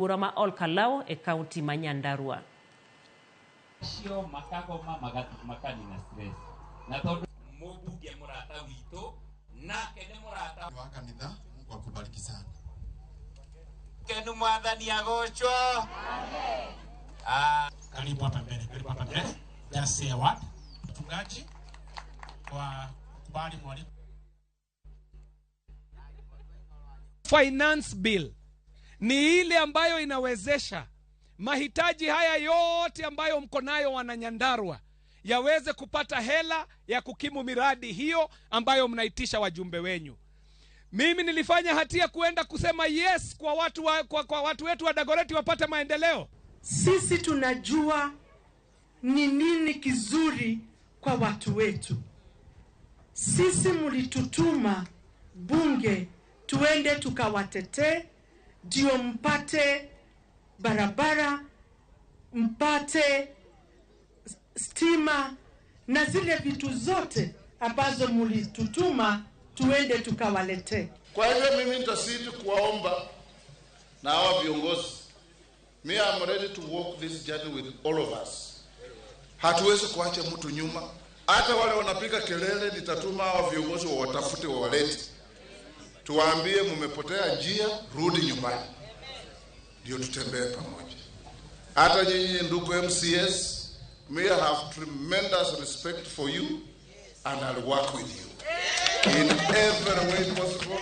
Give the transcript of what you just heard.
Burama Olkalao e county Manyandarua. Sio makagoma makani na stress. Na todo mobuge murata wito na kene murata wakanitha Mungu akubariki sana. Kenu mwadhani agocho. Amen. Karibu hapa mbele. Just say a word. Mchungaji kwa kubali mwalimu. Finance bill ni ile ambayo inawezesha mahitaji haya yote ambayo mko nayo Wananyandarua yaweze kupata hela ya kukimu miradi hiyo ambayo mnaitisha wajumbe wenyu. Mimi nilifanya hatia kuenda kusema yes kwa watu wetu wa Dagoretti wapate maendeleo. Sisi tunajua ni nini kizuri kwa watu wetu. Sisi mulitutuma bunge tuende tukawatetee ndio mpate barabara, mpate stima na zile vitu zote ambazo mulitutuma tuende tukawalete. Kwa hivyo mimi nitasiti kuwaomba na hawa viongozi. Me I'm ready to walk this journey with all of us. Hatuwezi kuacha mtu nyuma. Hata wale wanapiga kelele nitatuma hawa viongozi watafute wawalete. Tuwaambie mumepotea njia, rudi nyumbani. Ndio tutembee pamoja. Hata nyinyi ndugu MCS, may I have tremendous respect for you and I'll work with you in every way possible.